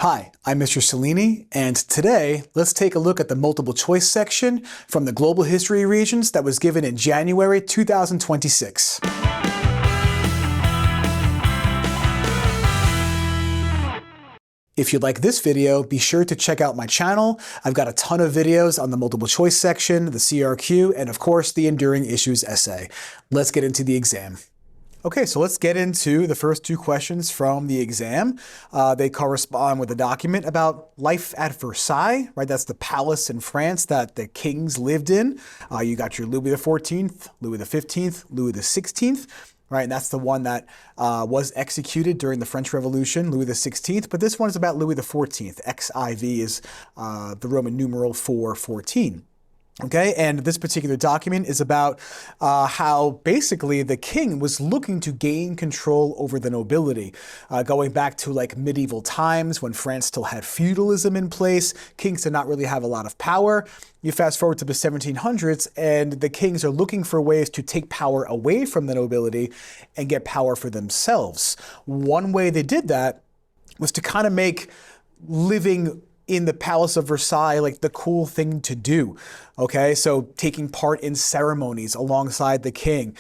Hi, I'm Mr. Cellini, and today let's take a look at the multiple choice section from the Global History Regents that was given in January 2026. If you like this video, be sure to check out my channel. I've got a ton of videos on the multiple choice section, the CRQ, and of course the Enduring Issues essay. Let's get into the exam. Okay, so let's get into the first two questions from the exam. They correspond with a document about life at Versailles, right? That's the palace in France that the kings lived in. You got your Louis XIV, Louis XV, Louis XVI, right? And that's the one that was executed during the French Revolution, Louis XVI. But this one is about Louis XIV. XIV is the Roman numeral for 14. Okay, and this particular document is about how basically the king was looking to gain control over the nobility. Going back to like medieval times when France still had feudalism in place, kings did not really have a lot of power. You fast forward to the 1700s and the kings are looking for ways to take power away from the nobility and get power for themselves. One way they did that was to kind of make living in the Palace of Versailles like the cool thing to do. Okay, so taking part in ceremonies alongside the king,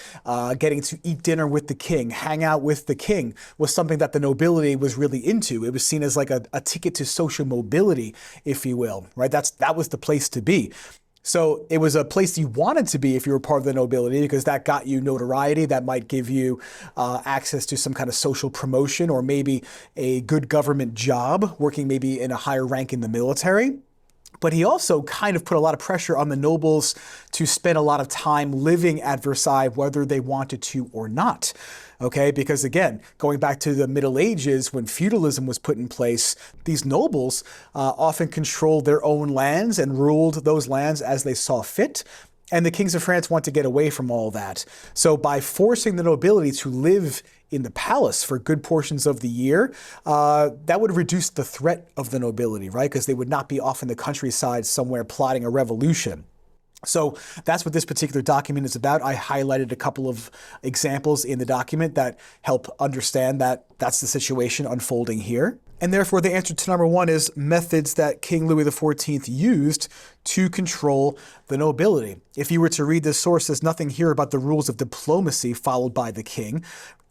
getting to eat dinner with the king, hang out with the king was something that the nobility was really into. It was seen as like a ticket to social mobility, if you will, right? That was the place to be. So it was a place you wanted to be if you were part of the nobility because that got you notoriety, that might give you access to some kind of social promotion or maybe a good government job, working maybe in a higher rank in the military. But he also kind of put a lot of pressure on the nobles to spend a lot of time living at Versailles, whether they wanted to or not. Okay, because again, going back to the Middle Ages when feudalism was put in place, these nobles often controlled their own lands and ruled those lands as they saw fit. And the kings of France want to get away from all that. So by forcing the nobility to live in the palace for good portions of the year, that would reduce the threat of the nobility, right? Because they would not be off in the countryside somewhere plotting a revolution. So that's what this particular document is about. I highlighted a couple of examples in the document that help understand that that's the situation unfolding here. And therefore, the answer to number one is methods that King Louis XIV used to control the nobility. If you were to read this source, there's nothing here about the rules of diplomacy followed by the king.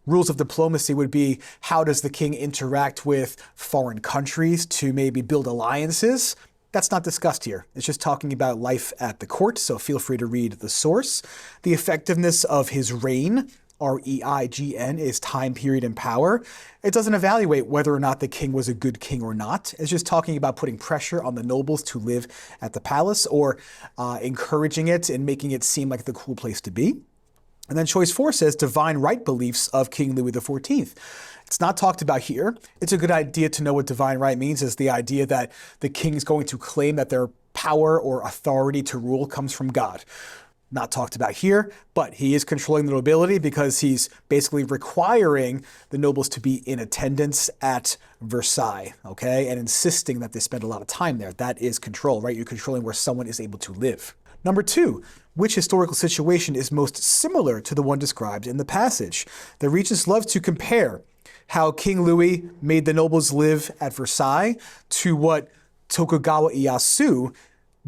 Rules of diplomacy would be, how does the king interact with foreign countries to maybe build alliances? That's not discussed here. It's just talking about life at the court, so feel free to read the source. The effectiveness of his reign, R-E-I-G-N, is time period and power. It doesn't evaluate whether or not the king was a good king or not. It's just talking about putting pressure on the nobles to live at the palace or encouraging it and making it seem like the cool place to be. And then choice 4 says divine right beliefs of King Louis XIV. It's not talked about here. It's a good idea to know what divine right means, is the idea that the king is going to claim that their power or authority to rule comes from God. Not talked about here, but he is controlling the nobility because he's basically requiring the nobles to be in attendance at Versailles, okay, and insisting that they spend a lot of time there. That is control, right? You're controlling where someone is able to live. Number 2, which historical situation is most similar to the one described in the passage? The Regents love to compare how King Louis made the nobles live at Versailles to what Tokugawa Ieyasu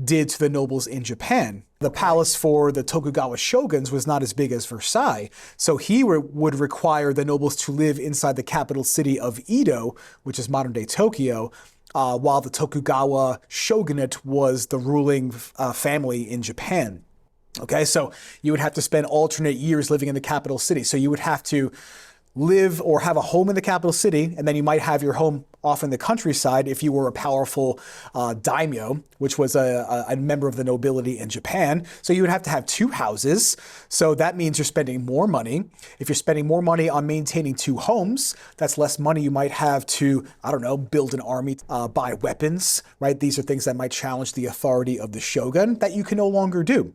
did to the nobles in Japan. The palace for the Tokugawa shoguns was not as big as Versailles, so he would require the nobles to live inside the capital city of Edo, which is modern-day Tokyo, while the Tokugawa shogunate was the ruling family in Japan. Okay, so you would have to spend alternate years living in the capital city. So you would have to live or have a home in the capital city, and then you might have your home off in the countryside if you were a powerful daimyo, which was a member of the nobility in Japan. So you would have to have 2 houses. So that means you're spending more money. If you're spending more money on maintaining 2 homes, that's less money you might have to, I don't know, build an army, buy weapons, right? These are things that might challenge the authority of the shogun that you can no longer do.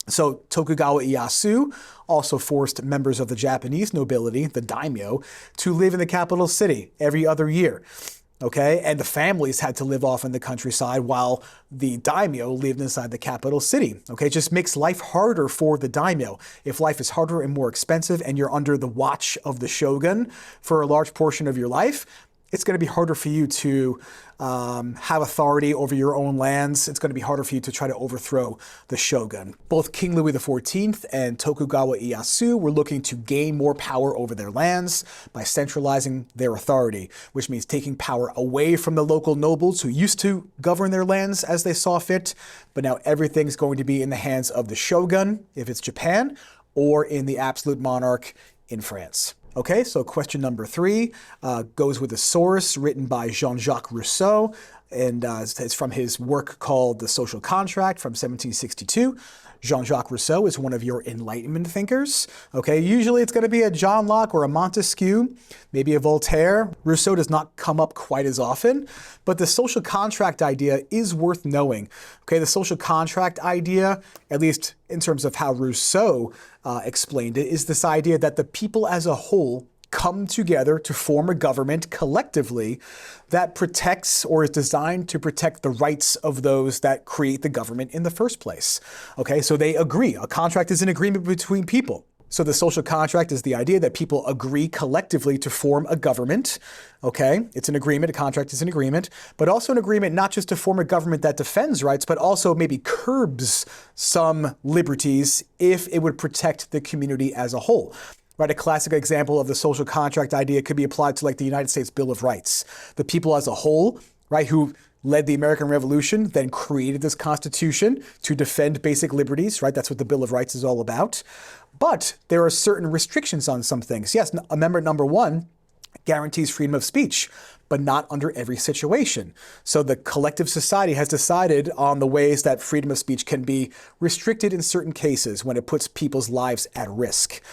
So Tokugawa Ieyasu also forced members of the Japanese nobility, the daimyo, to live in the capital city every other year. Okay, and the families had to live off in the countryside while the daimyo lived inside the capital city. Okay, it just makes life harder for the daimyo. If life is harder and more expensive and you're under the watch of the shogun for a large portion of your life, it's going to be harder for you to have authority over your own lands. It's going to be harder for you to try to overthrow the shogun. Both King Louis XIV and Tokugawa Ieyasu were looking to gain more power over their lands by centralizing their authority, which means taking power away from the local nobles who used to govern their lands as they saw fit. But now everything's going to be in the hands of the shogun, if it's Japan, or in the absolute monarch in France. Okay, so question number 3 goes with a source written by Jean-Jacques Rousseau, and it's from his work called The Social Contract from 1762. Jean-Jacques Rousseau is one of your Enlightenment thinkers. Okay, usually it's going to be a John Locke or a Montesquieu, maybe a Voltaire. Rousseau does not come up quite as often, but the social contract idea is worth knowing. Okay, the social contract idea, at least in terms of how Rousseau explained it, is this idea that the people as a whole come together to form a government collectively that protects or is designed to protect the rights of those that create the government in the first place. Okay, so they agree. A contract is an agreement between people. So the social contract is the idea that people agree collectively to form a government. Okay, it's an agreement, a contract is an agreement, but also an agreement not just to form a government that defends rights, but also maybe curbs some liberties if it would protect the community as a whole. Right, a classic example of the social contract idea could be applied to like the United States Bill of Rights. The people as a whole, right, who led the American Revolution, then created this Constitution to defend basic liberties, right? That's what the Bill of Rights is all about. But there are certain restrictions on some things. Yes, Amendment number 1 guarantees freedom of speech, but not under every situation. So the collective society has decided on the ways that freedom of speech can be restricted in certain cases when it puts people's lives at risk.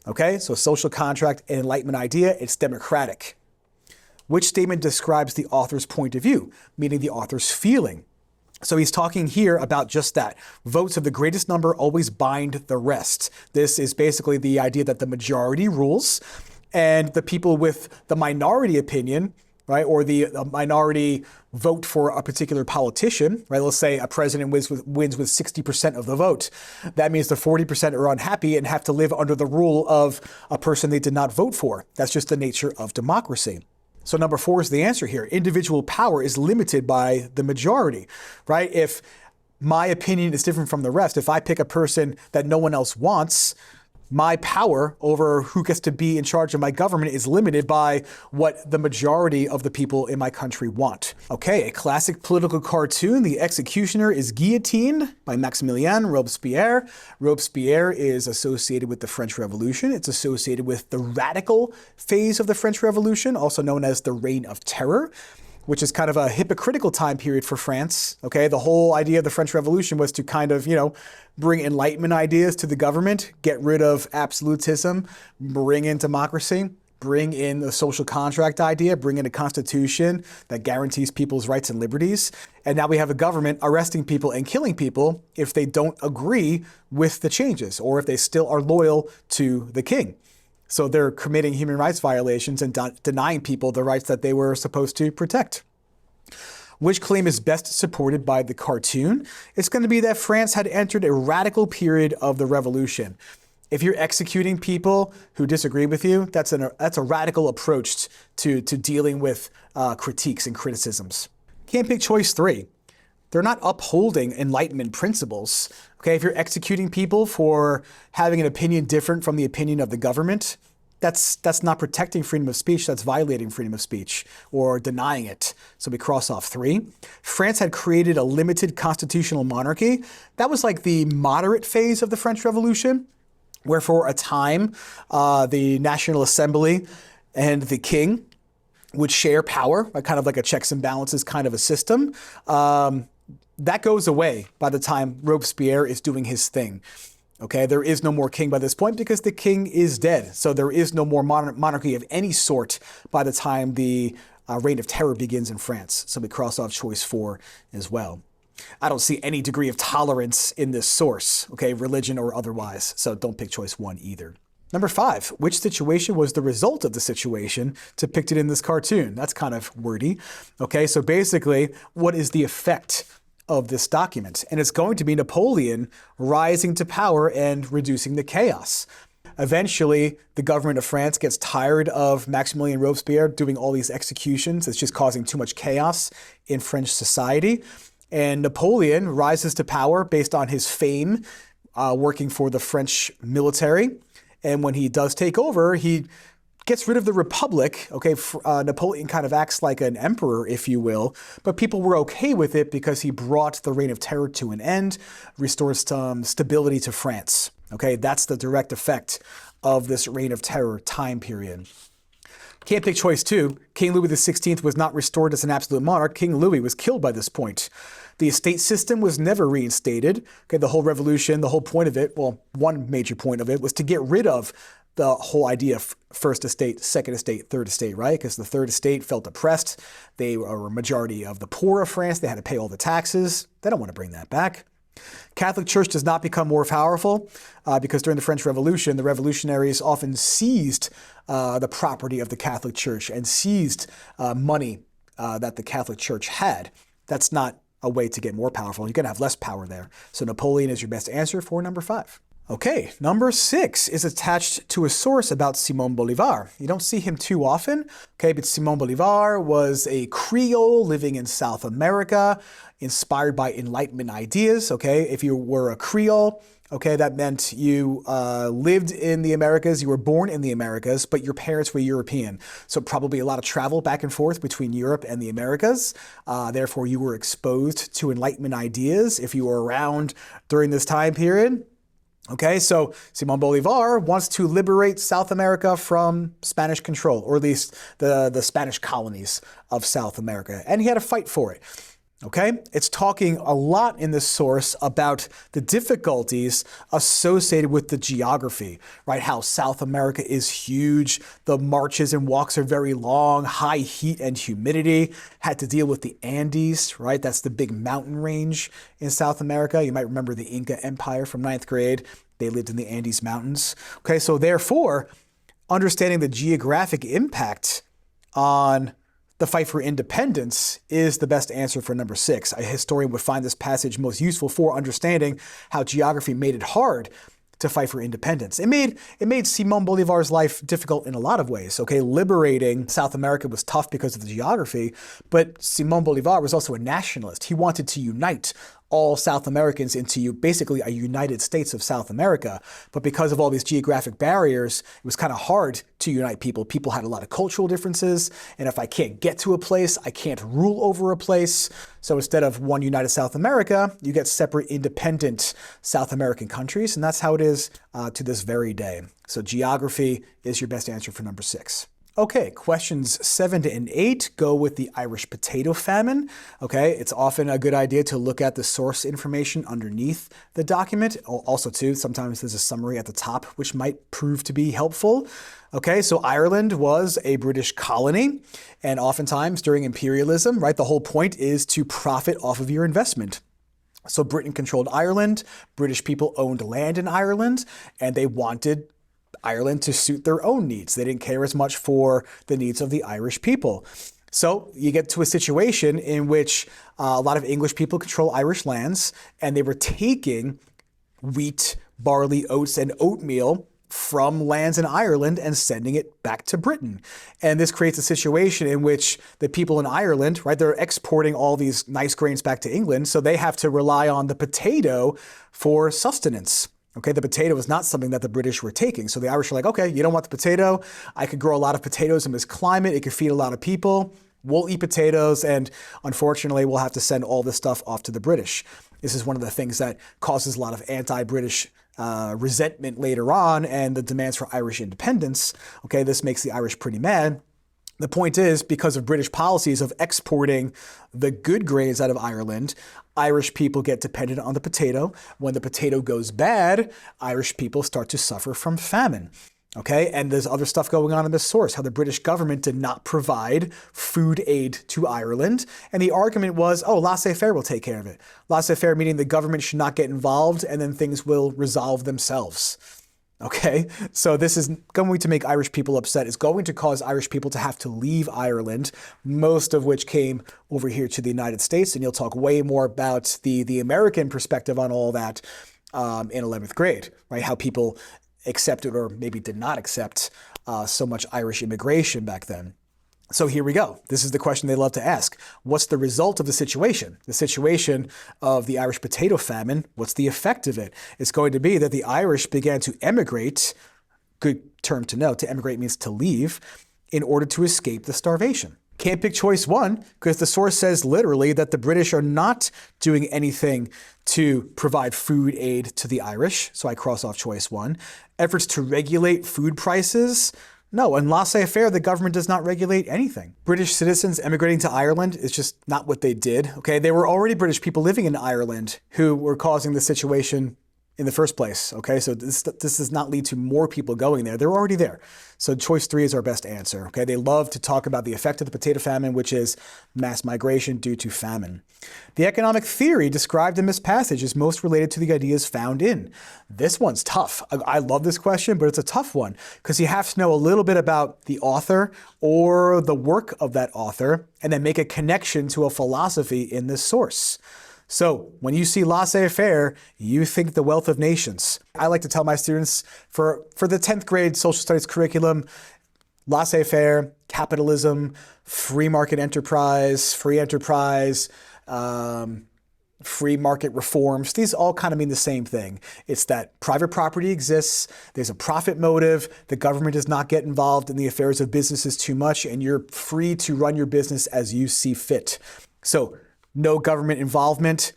Okay, so social contract and Enlightenment idea, it's democratic. Which statement describes the author's point of view, meaning the author's feeling? So he's talking here about just that. Votes of the greatest number always bind the rest. This is basically the idea that the majority rules and the people with the minority opinion, right, or the minority vote for a particular politician, right? Let's say a president wins with 60% of the vote. That means the 40% are unhappy and have to live under the rule of a person they did not vote for. That's just the nature of democracy. So number 4 is the answer here. Individual power is limited by the majority, right? If my opinion is different from the rest, if I pick a person that no one else wants, my power over who gets to be in charge of my government is limited by what the majority of the people in my country want. Okay, a classic political cartoon, The Executioner is Guillotined by Maximilien Robespierre. Robespierre is associated with the French Revolution. It's associated with the radical phase of the French Revolution, also known as the Reign of Terror, which is kind of a hypocritical time period for France. Okay, the whole idea of the French Revolution was to kind of, bring Enlightenment ideas to the government, get rid of absolutism, bring in democracy, bring in the social contract idea, bring in a constitution that guarantees people's rights and liberties. And now we have a government arresting people and killing people if they don't agree with the changes or if they still are loyal to the king. So they're committing human rights violations and denying people the rights that they were supposed to protect. Which claim is best supported by the cartoon? It's going to be that France had entered a radical period of the revolution. If you're executing people who disagree with you, that's a radical approach to dealing with critiques and criticisms. Can't pick choice 3. They're not upholding Enlightenment principles. Okay, if you're executing people for having an opinion different from the opinion of the government, that's not protecting freedom of speech, that's violating freedom of speech or denying it. So we cross off 3. France had created a limited constitutional monarchy. That was like the moderate phase of the French Revolution, where for a time, the National Assembly and the king would share power, kind of like a checks and balances kind of a system. That goes away by the time Robespierre is doing his thing. Okay, there is no more king by this point because the king is dead. So there is no more monarchy of any sort by the time the Reign of Terror begins in France. So we cross off choice 4 as well. I don't see any degree of tolerance in this source, okay, religion or otherwise. So don't pick choice 1 either. Number 5, which situation was the result of the situation depicted in this cartoon? That's kind of wordy. Okay, so basically, what is the effect of this document? And it's going to be Napoleon rising to power and reducing the chaos. eventually the government of France gets tired of Maximilien Robespierre doing all these executions. It's just causing too much chaos in French society. And Napoleon rises to power based on his fame working for the French military. And when he does take over, he gets rid of the Republic. Okay, Napoleon kind of acts like an emperor, if you will, but people were okay with it because he brought the Reign of Terror to an end, restored some stability to France. Okay, that's the direct effect of this Reign of Terror time period. Can't pick choice two. King Louis XVI was not restored as an absolute monarch. King Louis was killed by this point. The estate system was never reinstated. Okay, the whole revolution, the whole point of it, well, one major point of it was to get rid of the whole idea of first estate, second estate, third estate, right? Because the third estate felt oppressed. They were a majority of the poor of France. They had to pay all the taxes. They don't want to bring that back. Catholic Church does not become more powerful because during the French Revolution, the revolutionaries often seized the property of the Catholic Church and seized money that the Catholic Church had. That's not a way to get more powerful. You're going to have less power there. So Napoleon is your best answer for number 5. Okay, number 6 is attached to a source about Simón Bolívar. You don't see him too often, okay, but Simón Bolívar was a Creole living in South America, inspired by Enlightenment ideas, okay? If you were a Creole, okay, that meant you lived in the Americas, you were born in the Americas, but your parents were European. So probably a lot of travel back and forth between Europe and the Americas. Therefore, you were exposed to Enlightenment ideas if you were around during this time period. Okay, so Simón Bolívar wants to liberate South America from Spanish control, or at least the Spanish colonies of South America, and he had to fight for it. Okay, it's talking a lot in this source about the difficulties associated with the geography, right? How South America is huge, the marches and walks are very long, high heat and humidity, had to deal with the Andes, right? That's the big mountain range in South America. You might remember the Inca Empire from 9th grade. They lived in the Andes Mountains. Okay, so therefore, understanding the geographic impact on the fight for independence is the best answer for number 6. A historian would find this passage most useful for understanding how geography made it hard to fight for independence. It made Simón Bolívar's life difficult in a lot of ways. Okay, liberating South America was tough because of the geography, but Simón Bolívar was also a nationalist. He wanted to unite all South Americans into basically a United States of South America. But because of all these geographic barriers, it was kind of hard to unite people. People had a lot of cultural differences. And if I can't get to a place, I can't rule over a place. So instead of one united South America, you get separate independent South American countries. And that's how it is to this very day. So geography is your best answer for number 6. Okay, questions 7 and 8 go with the Irish potato famine. Okay, it's often a good idea to look at the source information underneath the document. Also, too, sometimes there's a summary at the top, which might prove to be helpful. Okay, so Ireland was a British colony, and oftentimes during imperialism, right, the whole point is to profit off of your investment. So Britain controlled Ireland, British people owned land in Ireland, and they wanted Ireland to suit their own needs. They didn't care as much for the needs of the Irish people. So you get to a situation in which a lot of English people control Irish lands, and they were taking wheat, barley, oats, and oatmeal from lands in Ireland and sending it back to Britain. And this creates a situation in which the people in Ireland, right, they're exporting all these nice grains back to England, so they have to rely on the potato for sustenance. Okay, the potato is not something that the British were taking. So the Irish were like, okay, you don't want the potato. I could grow a lot of potatoes in this climate. It could feed a lot of people. We'll eat potatoes. And unfortunately, we'll have to send all this stuff off to the British. This is one of the things that causes a lot of anti-British resentment later on and the demands for Irish independence. Okay, this makes the Irish pretty mad. The point is, because of British policies of exporting the good grains out of Ireland, Irish people get dependent on the potato. When the potato goes bad, Irish people start to suffer from famine. Okay, and there's other stuff going on in this source, how the British government did not provide food aid to Ireland. And the argument was, oh, laissez-faire will take care of it. Laissez-faire meaning the government should not get involved and then things will resolve themselves. Okay, so this is going to make Irish people upset. It's going to cause Irish people to have to leave Ireland, most of which came over here to the United States. And you'll talk way more about the American perspective on all that in 11th grade, right? How people accepted or maybe did not accept so much Irish immigration back then. So here we go. This is the question they love to ask. What's the result of the situation? The situation of the Irish potato famine, what's the effect of it? It's going to be that the Irish began to emigrate, good term to know, to emigrate means to leave, in order to escape the starvation. Can't pick choice one because the source says literally that the British are not doing anything to provide food aid to the Irish. So I cross off choice one. Efforts to regulate food prices. No, in laissez-faire, the government does not regulate anything. British citizens emigrating to Ireland is just not what they did. Okay, they were already British people living in Ireland who were causing the situation in the first place. Okay, so this does not lead to more people going there. They're already there. So choice three is our best answer. Okay, they love to talk about the effect of the potato famine, which is mass migration due to famine. The economic theory described in this passage is most related to the ideas found in. This one's tough. I love this question, but it's a tough one because you have to know a little bit about the author or the work of that author and then make a connection to a philosophy in this source. So when you see laissez-faire, you think the wealth of nations. I like to tell my students for the 10th grade social studies curriculum, laissez-faire, capitalism, free market enterprise, free market reforms, these all kind of mean the same thing. It's that private property exists, there's a profit motive, the government does not get involved in the affairs of businesses too much, and you're free to run your business as you see fit. So no government involvement,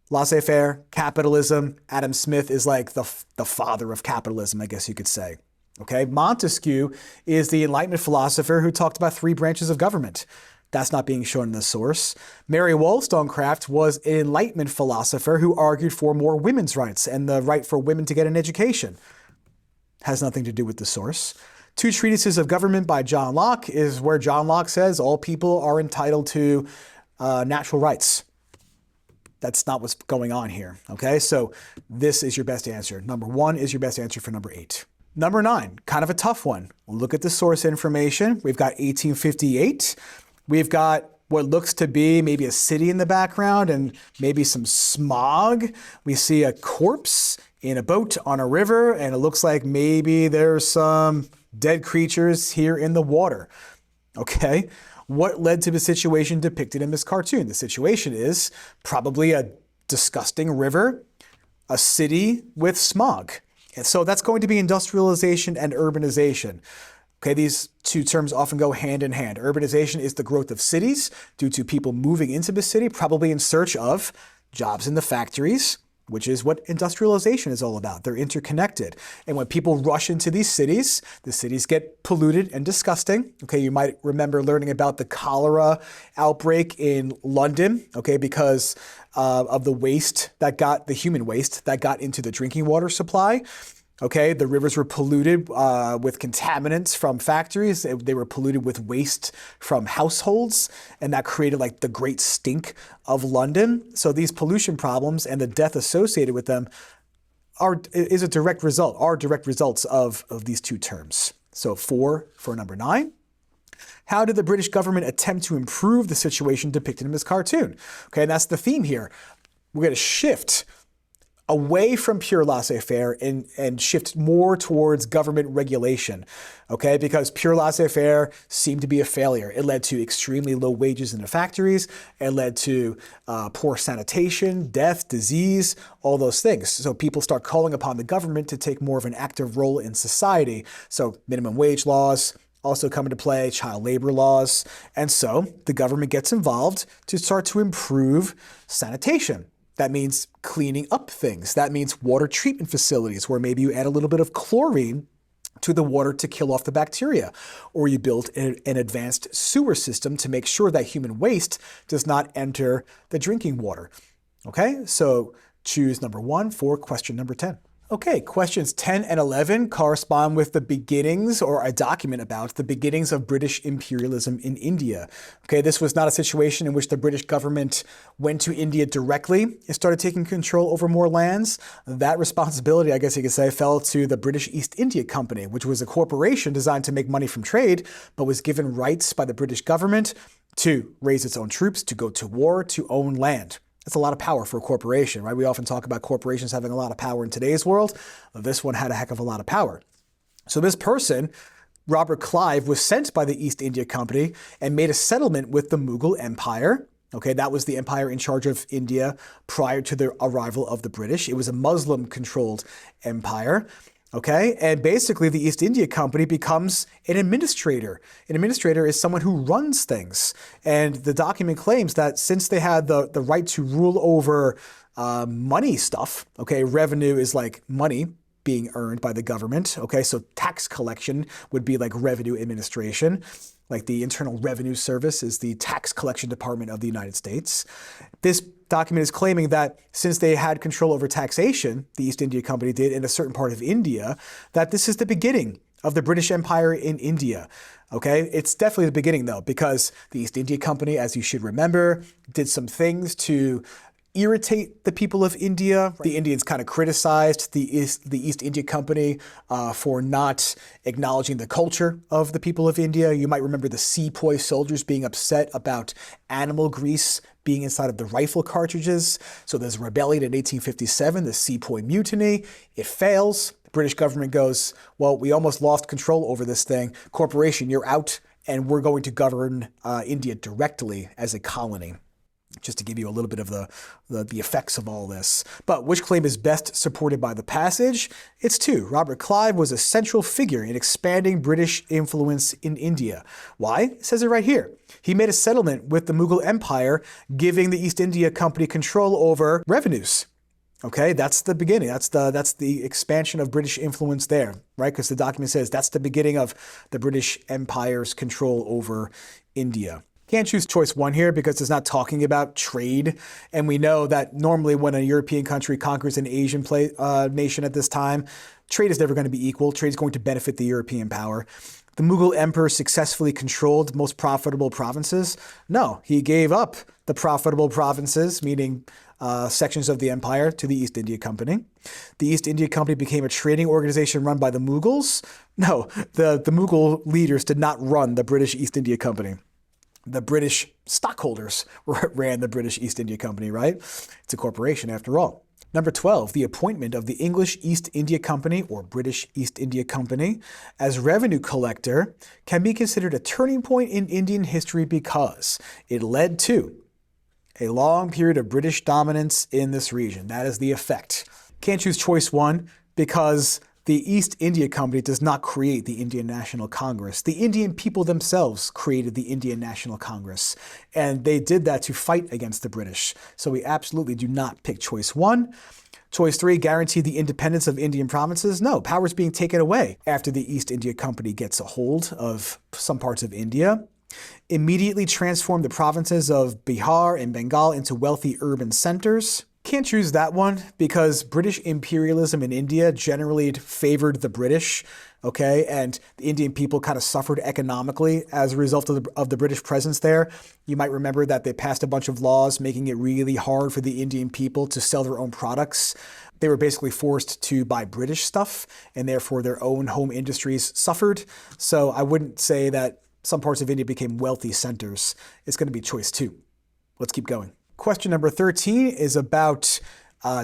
laissez-faire, capitalism. Adam Smith is like the father of capitalism, I guess you could say. Okay, Montesquieu is the Enlightenment philosopher who talked about three branches of government. That's not being shown in the source. Mary Wollstonecraft was an Enlightenment philosopher who argued for more women's rights and the right for women to get an education. Has nothing to do with the source. Two Treatises of Government by John Locke is where John Locke says all people are entitled to natural rights. That's not what's going on here. Okay, so this is your best answer. Number one is your best answer for number 8. Number 9, kind of a tough one. Look at the source information. We've got 1858. We've got what looks to be maybe a city in the background and maybe some smog. We see a corpse in a boat on a river, and it looks like maybe there's some dead creatures here in the water. Okay, what led to the situation depicted in this cartoon? The situation is probably a disgusting river, a city with smog. And so that's going to be industrialization and urbanization. Okay, these two terms often go hand in hand. Urbanization is the growth of cities due to people moving into the city, probably in search of jobs in the factories, which is what industrialization is all about. They're interconnected. And when people rush into these cities, the cities get polluted and disgusting. Okay, you might remember learning about the cholera outbreak in London, okay, because of the waste that got, the human waste that got into the drinking water supply. Okay, the rivers were polluted with contaminants from factories. They were polluted with waste from households, and that created like the great stink of London. So these pollution problems and the death associated with them are direct results of these two terms. So 4 for number 9. How did the British government attempt to improve the situation depicted in this cartoon? Okay, and that's the theme here. We're going to shift away from pure laissez-faire and shift more towards government regulation, okay? Because pure laissez-faire seemed to be a failure. It led to extremely low wages in the factories. It led to poor sanitation, death, disease, all those things. So people start calling upon the government to take more of an active role in society. So minimum wage laws also come into play, child labor laws. And so the government gets involved to start to improve sanitation. That means cleaning up things. That means water treatment facilities where maybe you add a little bit of chlorine to the water to kill off the bacteria. Or you build an advanced sewer system to make sure that human waste does not enter the drinking water. Okay, so choose number 1 for question number 10. Okay, questions 10 and 11 correspond with the beginnings, or a document about the beginnings of British imperialism in India. Okay, this was not a situation in which the British government went to India directly and started taking control over more lands. That responsibility, I guess you could say, fell to the British East India Company, which was a corporation designed to make money from trade, but was given rights by the British government to raise its own troops, to go to war, to own land. That's a lot of power for a corporation, right? We often talk about corporations having a lot of power in today's world. This one had a heck of a lot of power. So this person, Robert Clive, was sent by the East India Company and made a settlement with the Mughal Empire. Okay, that was the empire in charge of India prior to the arrival of the British. It was a Muslim-controlled empire. Okay, and basically the East India Company becomes an administrator. An administrator is someone who runs things. And the document claims that since they had the right to rule over money stuff, okay, revenue is like money being earned by the government. Okay, so tax collection would be like revenue administration. Like the Internal Revenue Service is the tax collection department of the United States. This document is claiming that since they had control over taxation, the East India Company did in a certain part of India, that this is the beginning of the British Empire in India. Okay, it's definitely the beginning though, because the East India Company, as you should remember, did some things to irritate the people of India. The Indians kind of criticized the East India Company for not acknowledging the culture of the people of India. You might remember the sepoy soldiers being upset about animal grease being inside of the rifle cartridges. So there's a rebellion in 1857, the Sepoy Mutiny. It fails. The British government goes, well, we almost lost control over this thing. Corporation, you're out, and we're going to govern India directly as a colony. Just to give you a little bit of the effects of all this. But which claim is best supported by the passage? It's two. Robert Clive was a central figure in expanding British influence in India. Why? It says it right here. He made a settlement with the Mughal Empire, giving the East India Company control over revenues. Okay, that's the beginning. That's the expansion of British influence there, right? Because the document says that's the beginning of the British Empire's control over India. Can't choose choice one here because it's not talking about trade. And we know that normally when a European country conquers an Asian nation at this time, trade is never going to be equal. Trade is going to benefit the European power. The Mughal emperor successfully controlled most profitable provinces. No, he gave up the profitable provinces, meaning sections of the empire, to the East India Company. The East India Company became a trading organization run by the Mughals. No, the Mughal leaders did not run the British East India Company. The British stockholders ran the British East India Company, right? It's a corporation after all. Number 12, the appointment of the English East India Company or British East India Company as revenue collector can be considered a turning point in Indian history because it led to a long period of British dominance in this region. That is the effect. Can't choose choice one because the East India Company does not create the Indian National Congress. The Indian people themselves created the Indian National Congress, and they did that to fight against the British. So we absolutely do not pick choice one. Choice three, guarantee the independence of Indian provinces. No, power is being taken away after the East India Company gets a hold of some parts of India. Immediately transform the provinces of Bihar and Bengal into wealthy urban centers. Can't choose that one because British imperialism in India generally favored the British, okay? And the Indian people kind of suffered economically as a result of the British presence there. You might remember that they passed a bunch of laws making it really hard for the Indian people to sell their own products. They were basically forced to buy British stuff, and therefore their own home industries suffered. So I wouldn't say that some parts of India became wealthy centers. It's going to be choice two. Let's keep going. Question number 13 is about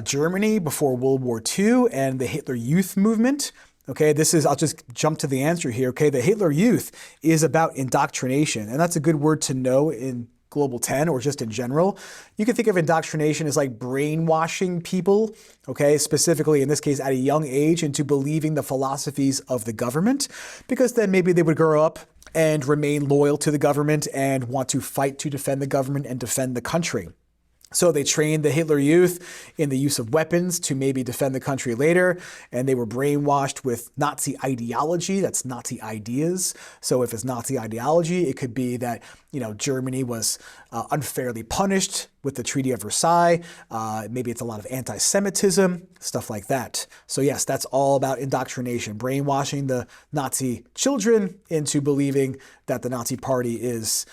Germany before World War II and the Hitler Youth movement. Okay, I'll just jump to the answer here. Okay, the Hitler Youth is about indoctrination, and that's a good word to know in Global 10 or just in general. You can think of indoctrination as like brainwashing people, okay, specifically in this case at a young age into believing the philosophies of the government, because then maybe they would grow up and remain loyal to the government and want to fight to defend the government and defend the country. So they trained the Hitler Youth in the use of weapons to maybe defend the country later, and they were brainwashed with Nazi ideology. That's Nazi ideas. So if it's Nazi ideology, it could be that, Germany was unfairly punished with the Treaty of Versailles. Maybe it's a lot of anti-Semitism, stuff like that. So yes, that's all about indoctrination, brainwashing the Nazi children into believing that the Nazi Party is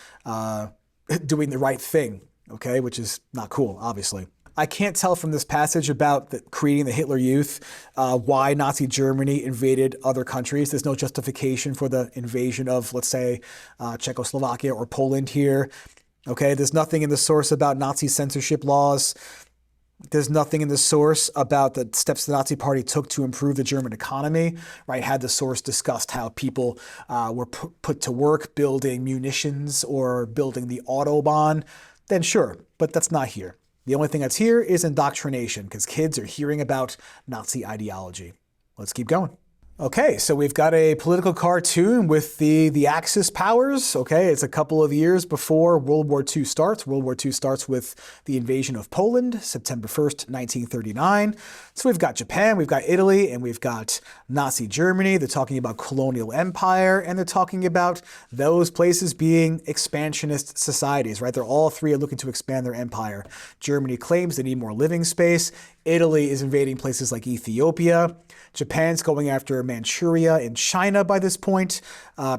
doing the right thing. Okay, which is not cool, obviously. I can't tell from this passage about creating the Hitler Youth why Nazi Germany invaded other countries. There's no justification for the invasion of, let's say, Czechoslovakia or Poland here. Okay, there's nothing in the source about Nazi censorship laws. There's nothing in the source about the steps the Nazi Party took to improve the German economy, right? Had the source discussed how people were put to work building munitions or building the Autobahn, then sure, but that's not here. The only thing that's here is indoctrination, because kids are hearing about Nazi ideology. Let's keep going. Okay, so we've got a political cartoon with the Axis powers. Okay, it's a couple of years before World War II starts. World War II starts with the invasion of Poland, September 1st, 1939. So we've got Japan, we've got Italy, and we've got Nazi Germany. They're talking about colonial empire, and they're talking about those places being expansionist societies, right? They're all three are looking to expand their empire. Germany claims they need more living space. Italy is invading places like Ethiopia. Japan's going after Manchuria and China by this point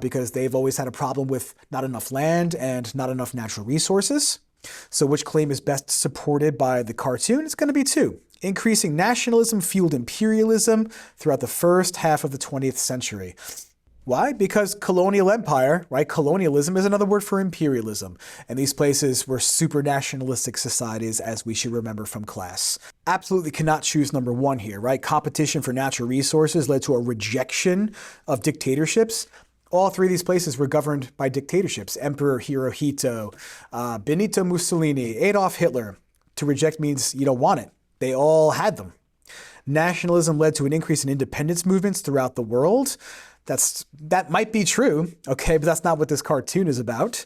because they've always had a problem with not enough land and not enough natural resources. So which claim is best supported by the cartoon? It's going to be two. Increasing nationalism fueled imperialism throughout the first half of the 20th century. Why? Because colonial empire, right? Colonialism is another word for imperialism. And these places were super nationalistic societies, as we should remember from class. Absolutely cannot choose number one here, right? Competition for natural resources led to a rejection of dictatorships. All three of these places were governed by dictatorships. Emperor Hirohito, Benito Mussolini, Adolf Hitler. To reject means you don't want it. They all had them. Nationalism led to an increase in independence movements throughout the world. That might be true, okay, but that's not what this cartoon is about.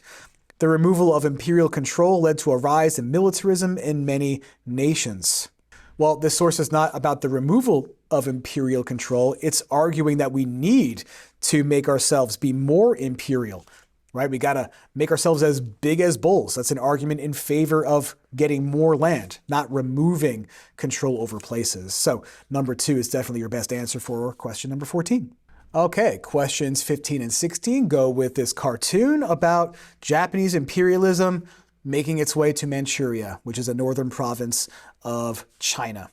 The removal of imperial control led to a rise in militarism in many nations. Well, this source is not about the removal of imperial control. It's arguing that we need to make ourselves be more imperial, right? We got to make ourselves as big as bulls. That's an argument in favor of getting more land, not removing control over places. So number two is definitely your best answer for question number 14. Okay, questions 15 and 16 go with this cartoon about Japanese imperialism making its way to Manchuria, which is a northern province of China.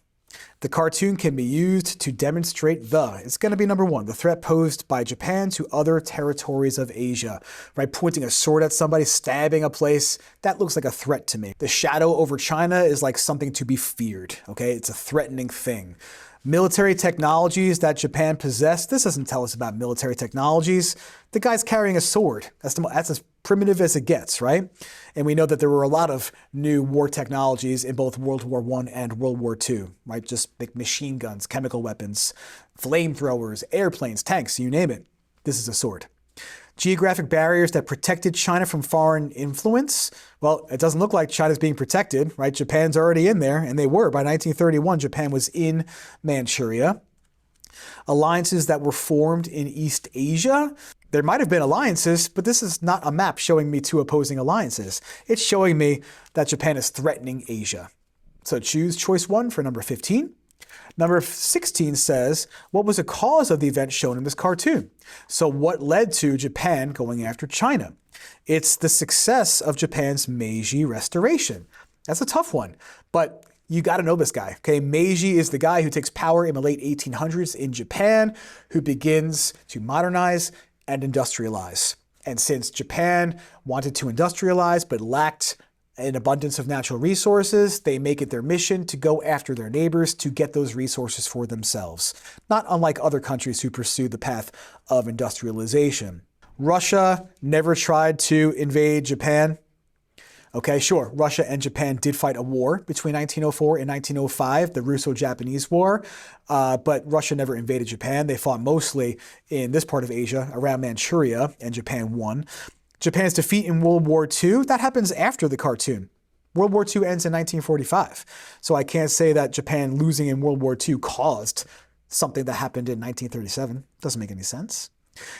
The cartoon can be used to demonstrate it's going to be number one, the threat posed by Japan to other territories of Asia, right? Pointing a sword at somebody, stabbing a place, that looks like a threat to me. The shadow over China is like something to be feared, okay? It's a threatening thing. Military technologies that Japan possessed. This doesn't tell us about military technologies. The guy's carrying a sword. That's as primitive as it gets, right? And we know that there were a lot of new war technologies in both World War I and World War II, right? Just like machine guns, chemical weapons, flamethrowers, airplanes, tanks, you name it. This is a sword. Geographic barriers that protected China from foreign influence. Well, it doesn't look like China's being protected, right? Japan's already in there, and they were. By 1931, Japan was in Manchuria. Alliances that were formed in East Asia. There might have been alliances, but this is not a map showing me two opposing alliances. It's showing me that Japan is threatening Asia. So choose choice one for number 15. Number 16 says, what was the cause of the event shown in this cartoon? So what led to Japan going after China? It's the success of Japan's Meiji Restoration. That's a tough one, but you got to know this guy, okay? Meiji is the guy who takes power in the late 1800s in Japan, who begins to modernize and industrialize. And since Japan wanted to industrialize but lacked an abundance of natural resources, they make it their mission to go after their neighbors to get those resources for themselves, not unlike other countries who pursue the path of industrialization. Russia never tried to invade Japan. Okay, sure, Russia and Japan did fight a war between 1904 and 1905, the Russo-Japanese War, but Russia never invaded Japan. They fought mostly in this part of Asia, around Manchuria, and Japan won. Japan's defeat in World War II, that happens after the cartoon. World War II ends in 1945. So I can't say that Japan losing in World War II caused something that happened in 1937. Doesn't make any sense.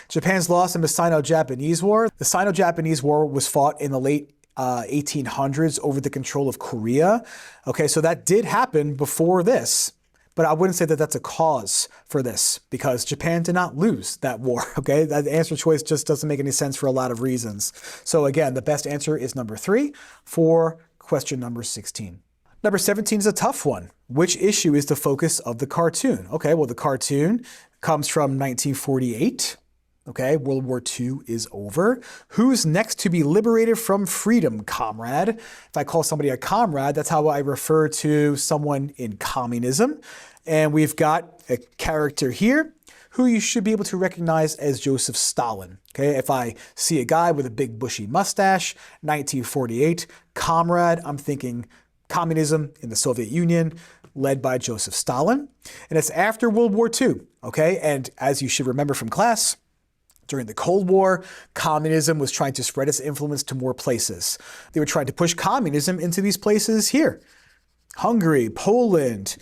Japan's loss in the Sino-Japanese War. The Sino-Japanese War was fought in the late 1800s over the control of Korea. Okay, so that did happen before this. But I wouldn't say that that's a cause for this because Japan did not lose that war, okay? That answer choice just doesn't make any sense for a lot of reasons. So again, the best answer is number 3 for question number 16. Number 17 is a tough one. Which issue is the focus of the cartoon? Okay, well, the cartoon comes from 1948. Okay, World War II is over. Who's next to be liberated from freedom, comrade? If I call somebody a comrade, that's how I refer to someone in communism. And we've got a character here who you should be able to recognize as Joseph Stalin. Okay, if I see a guy with a big bushy mustache, 1948, comrade, I'm thinking communism in the Soviet Union, led by Joseph Stalin. And it's after World War II, okay? And as you should remember from class, during the Cold War, communism was trying to spread its influence to more places. They were trying to push communism into these places here. Hungary, Poland,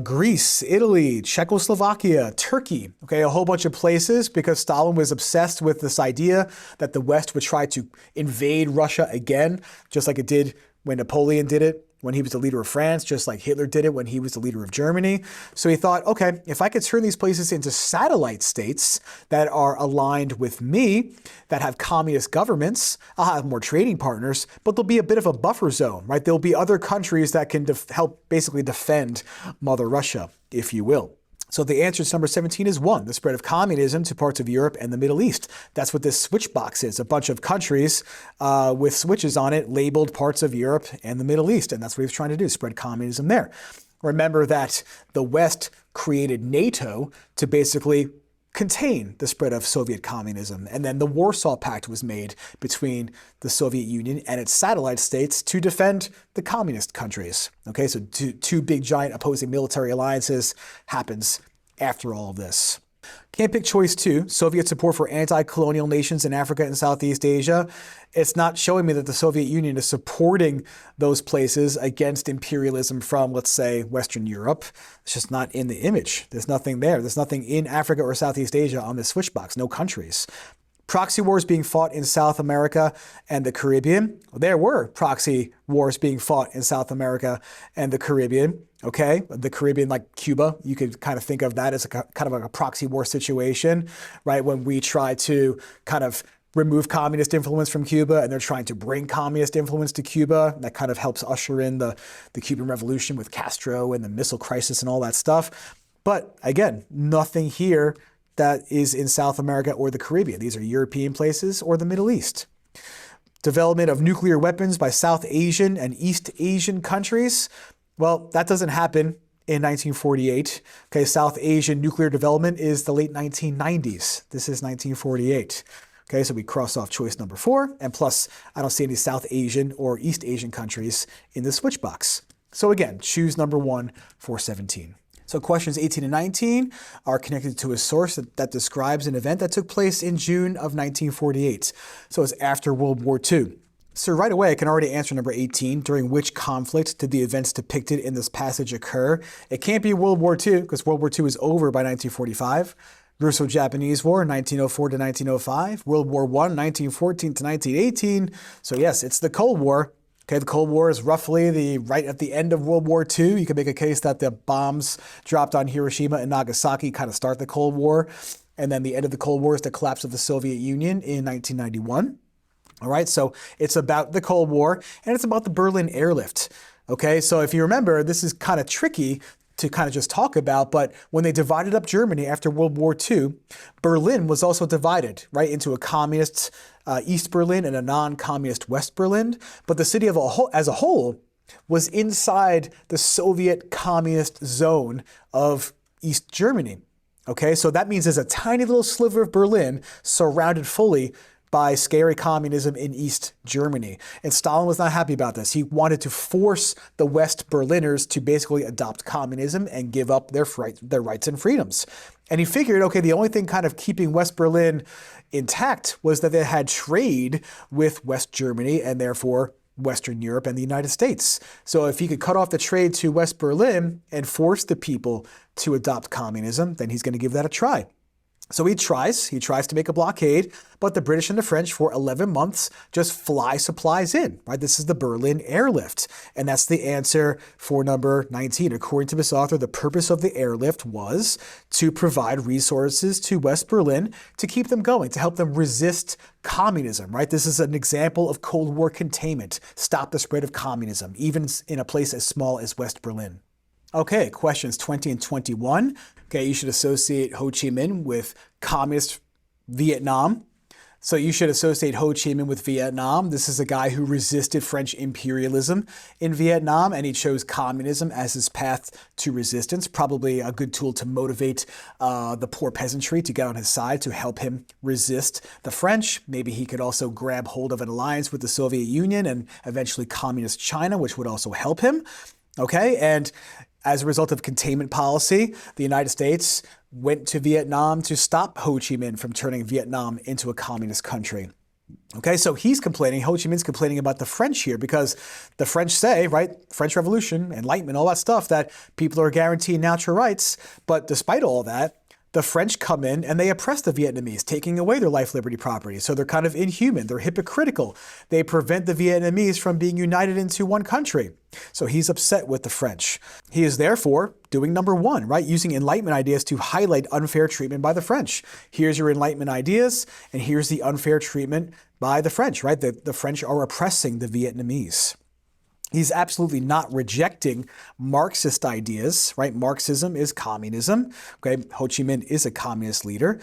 Greece, Italy, Czechoslovakia, Turkey, okay, a whole bunch of places because Stalin was obsessed with this idea that the West would try to invade Russia again, just like it did when Napoleon did it, when he was the leader of France, just like Hitler did it when he was the leader of Germany. So he thought, okay, if I could turn these places into satellite states that are aligned with me, that have communist governments, I'll have more trading partners, but there'll be a bit of a buffer zone, right? There'll be other countries that can help basically defend Mother Russia, if you will. So the answer to number 17 is 1, the spread of communism to parts of Europe and the Middle East. That's what this switch box is, a bunch of countries with switches on it labeled parts of Europe and the Middle East. And that's what he was trying to do, spread communism there. Remember that the West created NATO to basically contain the spread of Soviet communism. And then the Warsaw Pact was made between the Soviet Union and its satellite states to defend the communist countries. Okay, so two big giant opposing military alliances happens after all of this. Can't pick choice 2, Soviet support for anti-colonial nations in Africa and Southeast Asia. It's not showing me that the Soviet Union is supporting those places against imperialism from, let's say, Western Europe. It's just not in the image. There's nothing there. There's nothing in Africa or Southeast Asia on this switch box, no countries. Proxy wars being fought in South America and the Caribbean. There were proxy wars being fought in South America and the Caribbean. Okay, the Caribbean, like Cuba, you could kind of think of that as kind of like a proxy war situation, right? When we try to kind of remove communist influence from Cuba and they're trying to bring communist influence to Cuba. That kind of helps usher in the Cuban Revolution with Castro and the missile crisis and all that stuff. But again, nothing here that is in South America or the Caribbean. These are European places or the Middle East. Development of nuclear weapons by South Asian and East Asian countries. Well, that doesn't happen in 1948. Okay, South Asian nuclear development is the late 1990s. This is 1948. Okay, so we cross off choice number 4, and plus I don't see any South Asian or East Asian countries in the switch box. So again, choose number 1 for 17. So questions 18 and 19 are connected to a source that describes an event that took place in June of 1948. So it's after World War II. So right away, I can already answer number 18. During which conflict did the events depicted in this passage occur? It can't be World War II because World War II is over by 1945. Russo-Japanese War, 1904 to 1905. World War I, 1914 to 1918. So yes, it's the Cold War. Okay, the Cold War is roughly right at the end of World War II. You can make a case that the bombs dropped on Hiroshima and Nagasaki kind of start the Cold War. And then the end of the Cold War is the collapse of the Soviet Union in 1991. All right, so it's about the Cold War and it's about the Berlin Airlift. Okay, so if you remember, this is kind of tricky to kind of just talk about, but when they divided up Germany after World War II, Berlin was also divided, right, into a communist East Berlin and a non-communist West Berlin. But the city as a whole was inside the Soviet communist zone of East Germany. Okay, so that means there's a tiny little sliver of Berlin surrounded fully by scary communism in East Germany. And Stalin was not happy about this. He wanted to force the West Berliners to basically adopt communism and give up their rights and freedoms. And he figured, okay, the only thing kind of keeping West Berlin intact was that they had trade with West Germany and therefore Western Europe and the United States. So if he could cut off the trade to West Berlin and force the people to adopt communism, then he's going to give that a try. So he tries to make a blockade, but the British and the French for 11 months just fly supplies in, right? This is the Berlin Airlift. And that's the answer for number 19. According to this author, the purpose of the airlift was to provide resources to West Berlin to keep them going, to help them resist communism, right? This is an example of Cold War containment, stop the spread of communism, even in a place as small as West Berlin. Okay, questions 20 and 21. Okay, you should associate Ho Chi Minh with communist Vietnam. So you should associate Ho Chi Minh with Vietnam. This is a guy who resisted French imperialism in Vietnam, and he chose communism as his path to resistance. Probably a good tool to motivate the poor peasantry to get on his side, to help him resist the French. Maybe he could also grab hold of an alliance with the Soviet Union and eventually communist China, which would also help him. Okay, and as a result of containment policy, the United States went to Vietnam to stop Ho Chi Minh from turning Vietnam into a communist country. Okay, so he's complaining, Ho Chi Minh's complaining about the French here because the French say, right, French Revolution, Enlightenment, all that stuff, that people are guaranteed natural rights. But despite all that, the French come in and they oppress the Vietnamese, taking away their life, liberty, property. So they're kind of inhuman. They're hypocritical. They prevent the Vietnamese from being united into one country. So he's upset with the French. He is therefore doing number one, right? Using Enlightenment ideas to highlight unfair treatment by the French. Here's your Enlightenment ideas, and here's the unfair treatment by the French, right? The French are oppressing the Vietnamese. He's absolutely not rejecting Marxist ideas, right? Marxism is communism. Okay, Ho Chi Minh is a communist leader.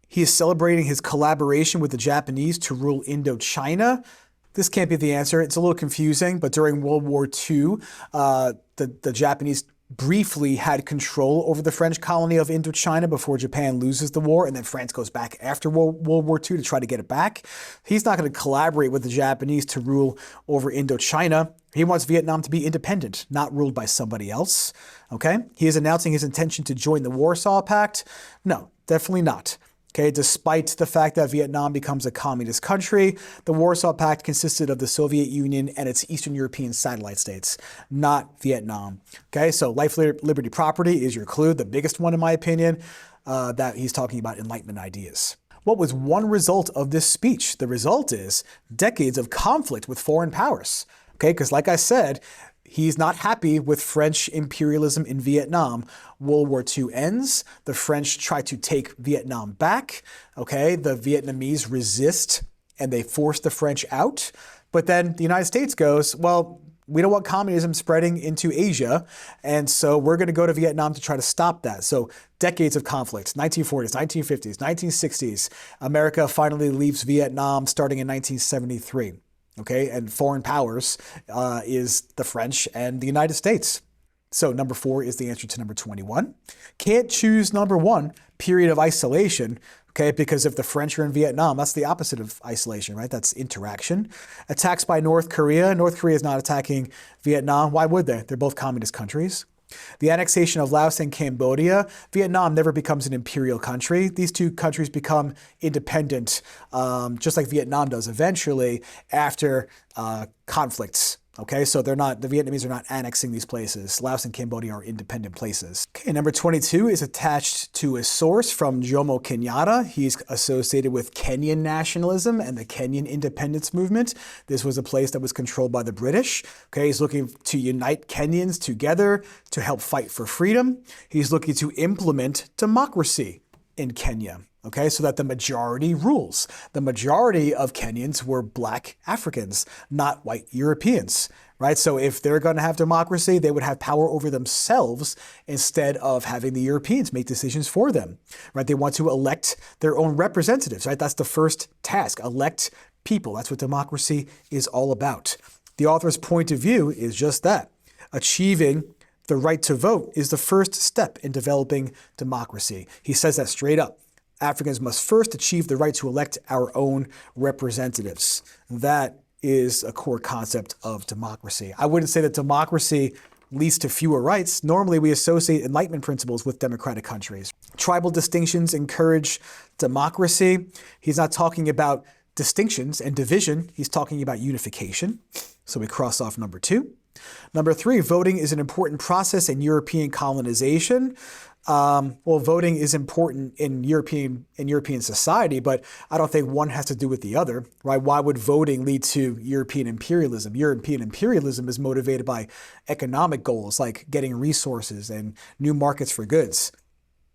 He is celebrating his collaboration with the Japanese to rule Indochina. This can't be the answer. It's a little confusing, but during World War II, the Japanese briefly had control over the French colony of Indochina before Japan loses the war, and then France goes back after World War II to try to get it back. He's not going to collaborate with the Japanese to rule over Indochina. He wants Vietnam to be independent, not ruled by somebody else. Okay? He is announcing his intention to join the Warsaw Pact. No, definitely not. Okay, despite the fact that Vietnam becomes a communist country, the Warsaw Pact consisted of the Soviet Union and its Eastern European satellite states, not Vietnam. Okay, so life, liberty, property is your clue, the biggest one in my opinion, that he's talking about Enlightenment ideas. What was one result of this speech? The result is decades of conflict with foreign powers. Okay, because like I said, he's not happy with French imperialism in Vietnam. World War II ends. The French try to take Vietnam back. Okay, the Vietnamese resist and they force the French out. But then the United States goes, well, we don't want communism spreading into Asia, and so we're going to go to Vietnam to try to stop that. So decades of conflict, 1940s, 1950s, 1960s. America finally leaves Vietnam starting in 1973. Okay, and foreign powers is the French and the United States. So number 4 is the answer to number 21. Can't choose number 1, period of isolation. Okay, because if the French are in Vietnam, that's the opposite of isolation, right? That's interaction. Attacks by North Korea. North Korea is not attacking Vietnam. Why would they? They're both communist countries. The annexation of Laos and Cambodia. Vietnam never becomes an imperial country. These two countries become independent, just like Vietnam does eventually after conflicts. Okay, so the Vietnamese are not annexing these places. Laos and Cambodia are independent places. Okay, number 22 is attached to a source from Jomo Kenyatta. He's associated with Kenyan nationalism and the Kenyan independence movement. This was a place that was controlled by the British. Okay, he's looking to unite Kenyans together to help fight for freedom. He's looking to implement democracy in Kenya. Okay, so that the majority rules. The majority of Kenyans were black Africans, not white Europeans, right? So if they're going to have democracy, they would have power over themselves instead of having the Europeans make decisions for them, right? They want to elect their own representatives, right? That's the first task, elect people. That's what democracy is all about. The author's point of view is just that. Achieving the right to vote is the first step in developing democracy. He says that straight up. Africans must first achieve the right to elect our own representatives. That is a core concept of democracy. I wouldn't say that democracy leads to fewer rights. Normally, we associate Enlightenment principles with democratic countries. Tribal distinctions encourage democracy. He's not talking about distinctions and division. He's talking about unification. So we cross off number 2. Number 3, voting is an important process in European colonization. Well, voting is important in European society, but I don't think one has to do with the other, right? Why would voting lead to European imperialism? European imperialism is motivated by economic goals like getting resources and new markets for goods.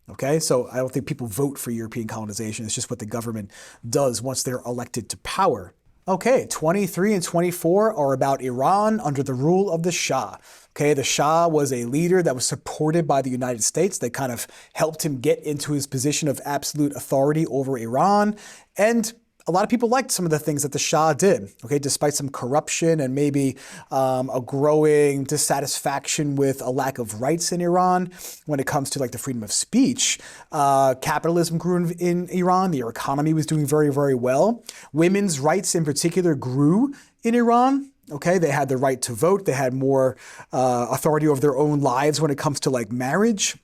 Okay, so I don't think people vote for European colonization. It's just what the government does once they're elected to power. Okay, 23 and 24 are about Iran under the rule of the Shah. Okay, the Shah was a leader that was supported by the United States that kind of helped him get into his position of absolute authority over Iran. And a lot of people liked some of the things that the Shah did, okay, despite some corruption and maybe a growing dissatisfaction with a lack of rights in Iran when it comes to like the freedom of speech. Capitalism grew in Iran. The economy was doing very, very well. Women's rights in particular grew in Iran. Okay, they had the right to vote. They had more authority over their own lives when it comes to like marriage.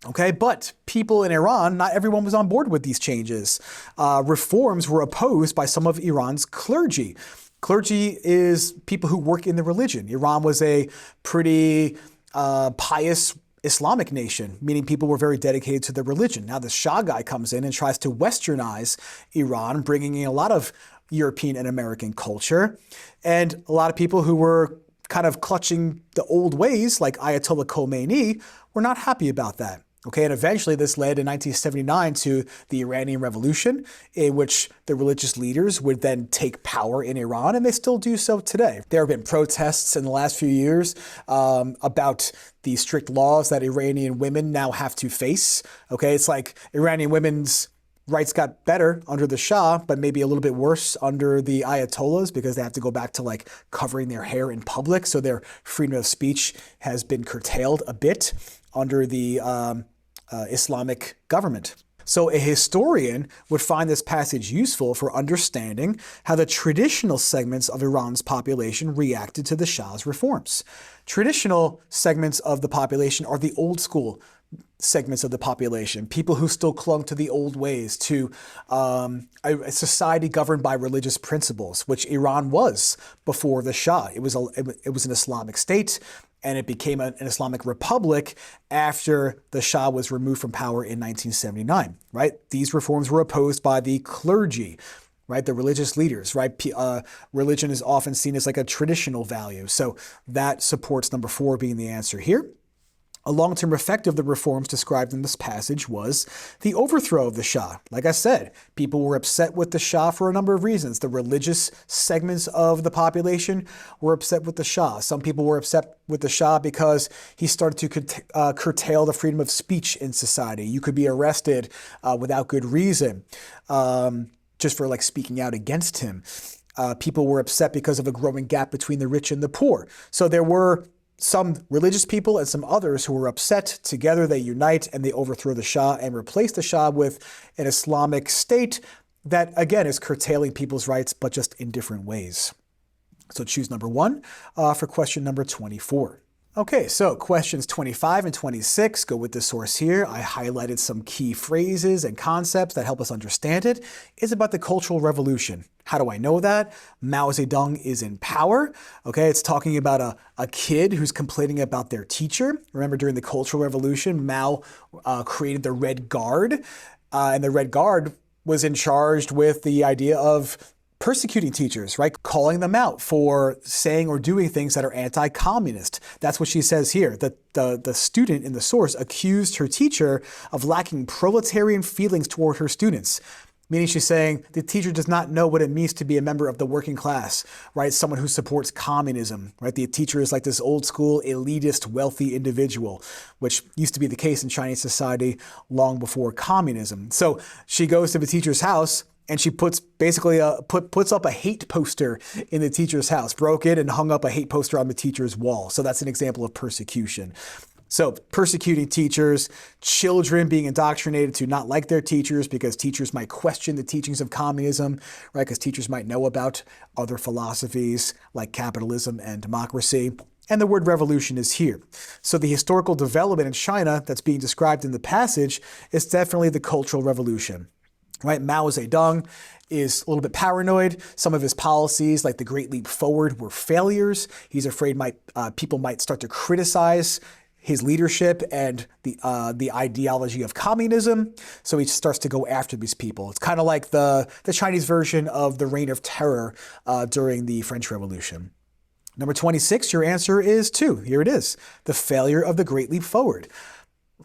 Okay, but people in Iran, not everyone was on board with these changes. Reforms were opposed by some of Iran's clergy. Clergy is people who work in the religion. Iran was a pretty pious Islamic nation, meaning people were very dedicated to their religion. Now the Shah guy comes in and tries to westernize Iran, bringing in a lot of European and American culture. And a lot of people who were kind of clutching the old ways, like Ayatollah Khomeini, were not happy about that. Okay, and eventually this led in 1979 to the Iranian Revolution, in which the religious leaders would then take power in Iran, and they still do so today. There have been protests in the last few years about the strict laws that Iranian women now have to face. Okay, it's like Iranian women's rights got better under the Shah, but maybe a little bit worse under the Ayatollahs because they have to go back to like covering their hair in public. So their freedom of speech has been curtailed a bit under the Islamic government. So a historian would find this passage useful for understanding how the traditional segments of Iran's population reacted to the Shah's reforms. Traditional segments of the population are the old school segments of the population, people who still clung to the old ways, to a society governed by religious principles, which Iran was before the Shah. It was an Islamic state, and it became an Islamic republic after the Shah was removed from power in 1979, right? These reforms were opposed by the clergy, right? The religious leaders, right? Religion is often seen as like a traditional value. So that supports number 4 being the answer here. A long-term effect of the reforms described in this passage was the overthrow of the Shah. Like I said, people were upset with the Shah for a number of reasons. The religious segments of the population were upset with the Shah. Some people were upset with the Shah because he started to curtail the freedom of speech in society. You could be arrested without good reason, just for like speaking out against him. People were upset because of a growing gap between the rich and the poor. So there were some religious people and some others who were upset. Together they unite and they overthrow the Shah and replace the Shah with an Islamic state that, again, is curtailing people's rights, but just in different ways. So choose number 1 for question number 24. Okay, so questions 25 and 26 go with the source here. I highlighted some key phrases and concepts that help us understand it. It's about the Cultural Revolution. How do I know that? Mao Zedong is in power. Okay, it's talking about a kid who's complaining about their teacher. Remember, during the Cultural Revolution, Mao created the Red Guard, and the Red Guard was in charge with the idea of persecuting teachers, right? Calling them out for saying or doing things that are anti-communist. That's what she says here. The student in the source accused her teacher of lacking proletarian feelings toward her students. Meaning she's saying the teacher does not know what it means to be a member of the working class, right? Someone who supports communism, right? The teacher is like this old school, elitist, wealthy individual, which used to be the case in Chinese society long before communism. So she goes to the teacher's house and she puts basically puts up a hate poster in the teacher's house, broke it and hung up a hate poster on the teacher's wall. So that's an example of persecution. So persecuting teachers, children being indoctrinated to not like their teachers because teachers might question the teachings of communism, right? Because teachers might know about other philosophies like capitalism and democracy. And the word revolution is here. So the historical development in China that's being described in the passage is definitely the Cultural Revolution. Right, Mao Zedong is a little bit paranoid. Some of his policies, like the Great Leap Forward, were failures. He's afraid people might start to criticize his leadership and the ideology of communism. So he starts to go after these people. It's kind of like the Chinese version of the Reign of Terror during the French Revolution. Number 26, your answer is 2. Here it is. The failure of the Great Leap Forward.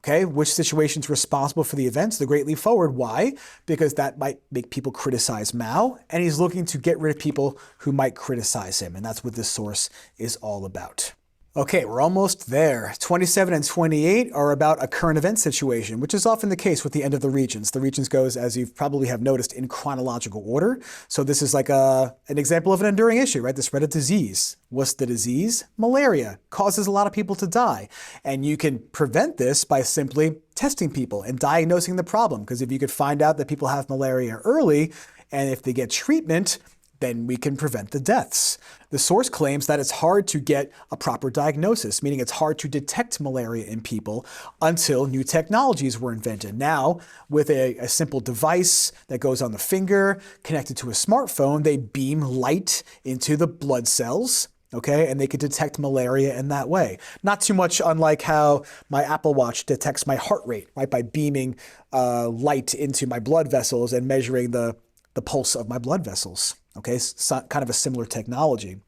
Okay, which situation's responsible for the events? The Great Leap Forward. Why? Because that might make people criticize Mao, and he's looking to get rid of people who might criticize him, and that's what this source is all about. Okay, we're almost there. 27 and 28 are about a current event situation, which is often the case with the end of the Regents. The Regents goes, as you probably have noticed, in chronological order. So this is like an example of an enduring issue, right? The spread of disease. What's the disease? Malaria. Causes a lot of people to die. And you can prevent this by simply testing people and diagnosing the problem. Because if you could find out that people have malaria early, and if they get treatment, then we can prevent the deaths. The source claims that it's hard to get a proper diagnosis, meaning it's hard to detect malaria in people until new technologies were invented. Now, with a simple device that goes on the finger, connected to a smartphone, they beam light into the blood cells, okay, and they can detect malaria in that way. Not too much unlike how my Apple Watch detects my heart rate, right, by beaming light into my blood vessels and measuring the pulse of my blood vessels. Okay, so kind of a similar technology.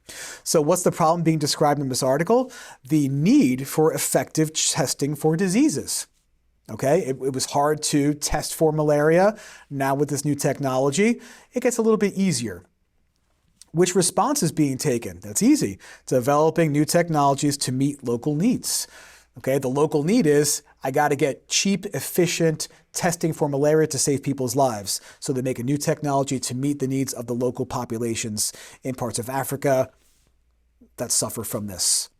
So what's the problem being described in this article? The need for effective testing for diseases. Okay, it was hard to test for malaria. Now with this new technology, it gets a little bit easier. Which response is being taken? That's easy. Developing new technologies to meet local needs. Okay, the local need is, I got to get cheap, efficient testing for malaria to save people's lives. So they make a new technology to meet the needs of the local populations in parts of Africa that suffer from this.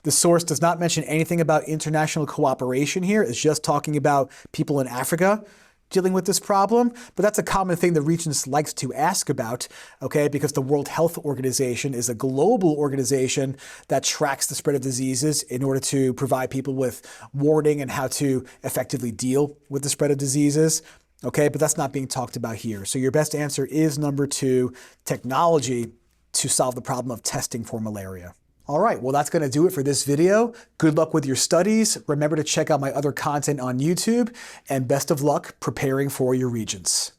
The source does not mention anything about international cooperation here. It's just talking about people in Africa dealing with this problem, but that's a common thing the Regents likes to ask about, okay, because the World Health Organization is a global organization that tracks the spread of diseases in order to provide people with warning and how to effectively deal with the spread of diseases, okay, but that's not being talked about here. So your best answer is number 2, technology to solve the problem of testing for malaria. All right, well, that's going to do it for this video. Good luck with your studies. Remember to check out my other content on YouTube, and best of luck preparing for your Regents.